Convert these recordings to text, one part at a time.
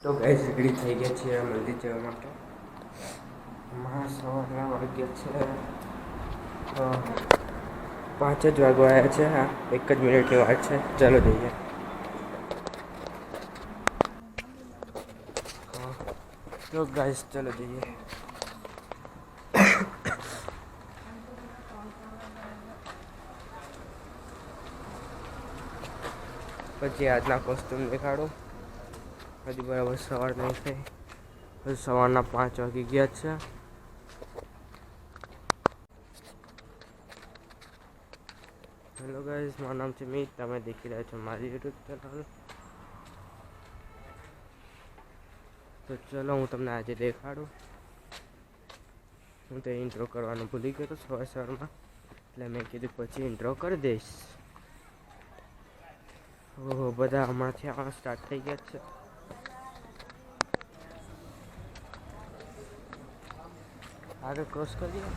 તો guys ready થઈ ગયા છીએ મંદિર જવા માટે. સવારના વાગ્યા છે 5 જ વાગવા આવ્યા છે. હા, 1 જ મિનિટની વાત છે. ચાલો જઈએ. તો ગાઈસ ચાલો જઈએ. પછી આજના કોસ્ટ્યુમ દેખાડું. હજી બરાબર સવાર નહીં થઈ. હજી સવારના 5 વાગી ગયા છે. હેલો ગાઈસ, મારું નામ છે મિત. તમે દેખી રહ્યા છો મારી યુટ્યુબ ચેનલ. તો ચલો હું તમને આજે દેખાડું. હું તો ઇન્ટ્રો કરવાનું ભૂલી ગયો સવારમાં, એટલે મેં કીધું પછી ઇન્ટ્રો કરી દઈશ. ઓહો, બધા હમણાંથી આવવા સ્ટાર્ટ થઈ ગયા છે. आगे क्रॉस कर दिया.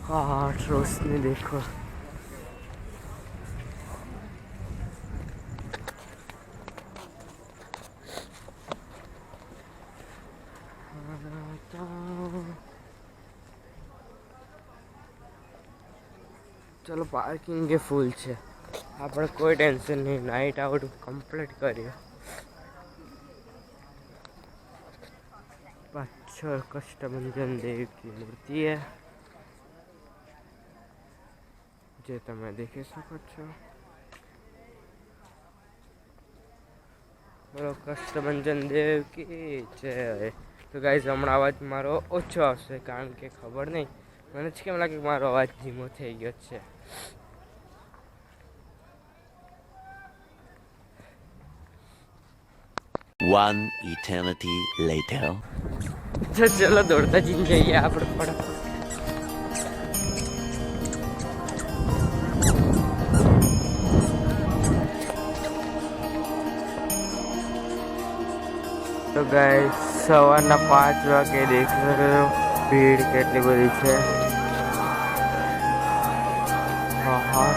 हाँ, रोशनी देखो. चलो पार्किंग के फूल છે. આપણે કોઈ ટેન્શન નહીં. નાઇટ આઉટ કમ્પ્લીટ કર્યો. पाछड़ कष्टभंजन देव की मूर्ति है, जे તમે દેખી શકો છો. બોલો કષ્ટભંજન દેવ की जय. તો ગાઈઝ હમણાં અવાજ મારો ઓછો આવશે, કારણ કે ખબર નહીં, મને જ કેમ લાગે મારો અવાજ ધીમો થઈ ગયો છે. One eternity later. ચલો દોડતા જઈને જઈએ આપણે પણ. તો ગાઈસ સવારના 5 વાગે દેખો ભીડ કેટલી બધી છે. હા,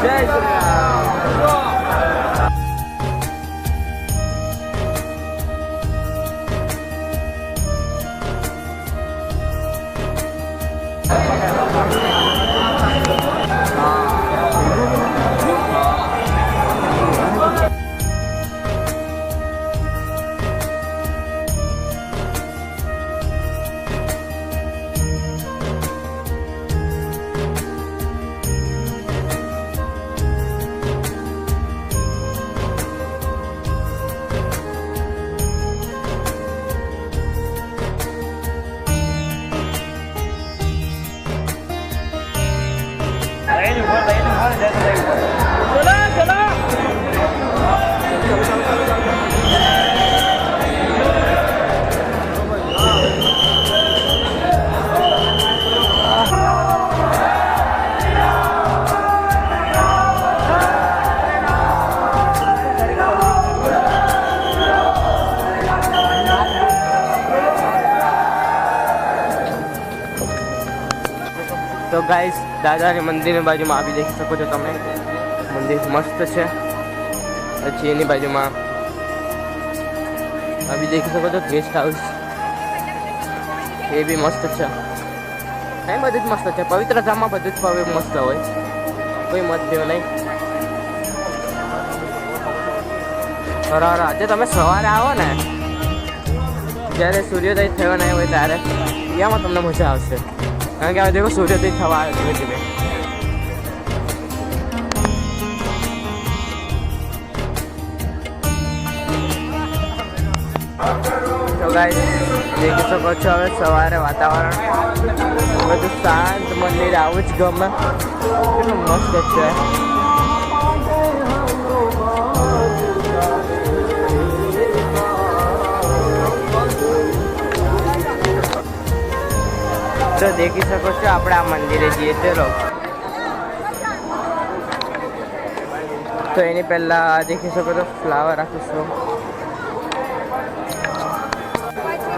જય શ્રી રામ. તો ગાઈસ દાદાની મંદિરની બાજુમાં આવી દેખી શકો છો તમે. મંદિર મસ્ત છે. પછી એની બાજુમાં આવી દેખી શકો છો ગેસ્ટ હાઉસ, એ બી મસ્ત છે. નહીં, બધું જ મસ્ત છે. પવિત્ર ધામમાં બધું જ મસ્ત હોય, કોઈ મતભેદ નહીં. આજે તમે સવારે આવો ને, જ્યારે સૂર્યોદય થયો નહીં હોય ત્યારે, એમાં તમને મજા આવશે. કારણ કે હવે દેખો સૂર્યોદય થવા આવ્યો ધીમે ધીમે. ગાઈસ દેખી શકો છો હવે સવારે વાતાવરણ બધું શાંત, મંદિર આવું જ ગમે, કેટલું મસ્ત છે. તો દેખી શકો છો આપણે આ મંદિરે જઈએ. ચલો, તો એની પહેલા દેખી શકો છો ફ્લાવર રાખીશું.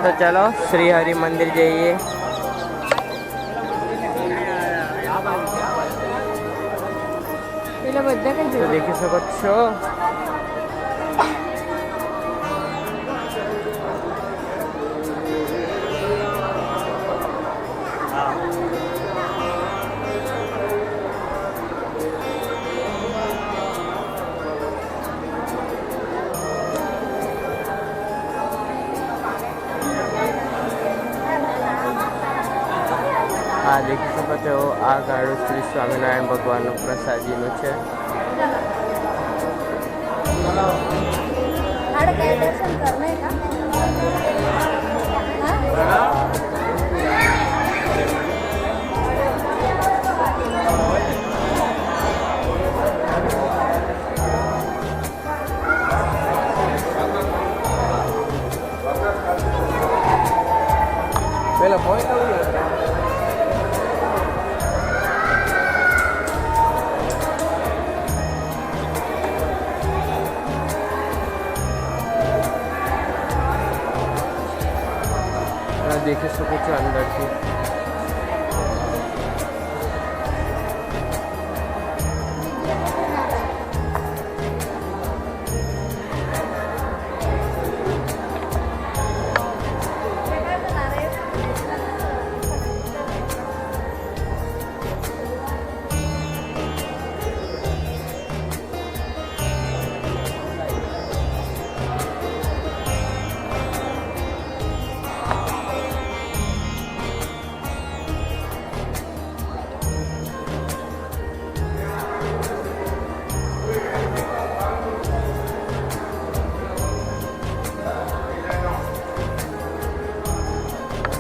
તો ચલો શ્રી હરિ મંદિર જઈએ. તો દેખી શકો છો આ દેખી શકો છો આ ગાડું શ્રી સ્વામિનારાયણ ભગવાનનું પ્રસાદીનું છે. दर्शन करने का પેલા પોઈન્ટ દેખી શકો છો અંદરથી.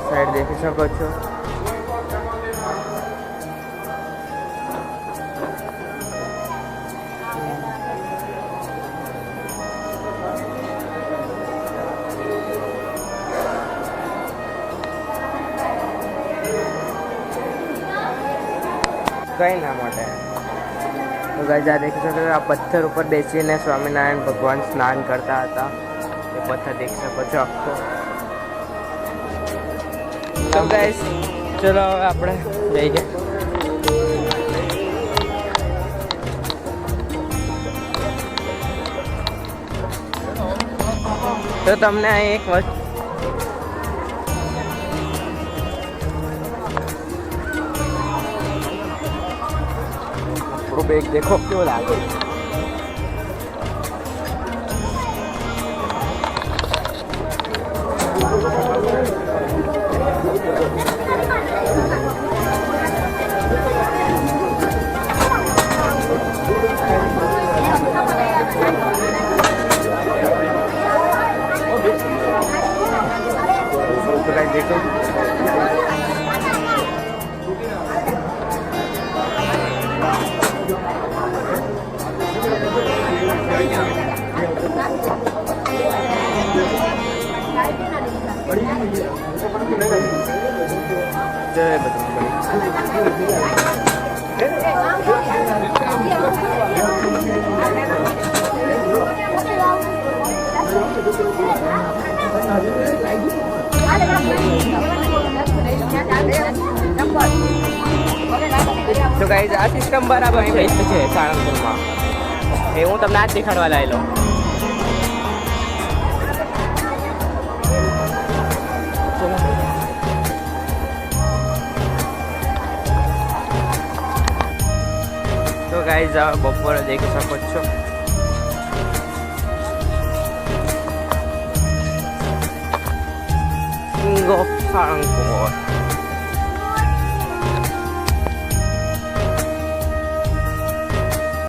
સાઈડ દેખી શકો છો. કઈ ના માટે તો ગાઈસ આ દેખી શકો છો આ પથ્થર ઉપર બેસીને સ્વામિનારાયણ ભગવાન સ્નાન કરતા હતા. એ પથ્થર દેખી શકો છો આખો. તો ગાઈસ ચલો હવે આપણે જઈએ. તો તમને આ એક વસ્તુ બેગ દેખો કેવો લાગે. देखो जय तो गाइस आ सिस्टम बराबर અહીં બેસ્ટ છે સાળંગપુરમાં. એ હું તમને આજ દેખાડવા લાવેલો. તો ગાઈસ આ બપોરે દેખી શકો છો. King of Salangpur.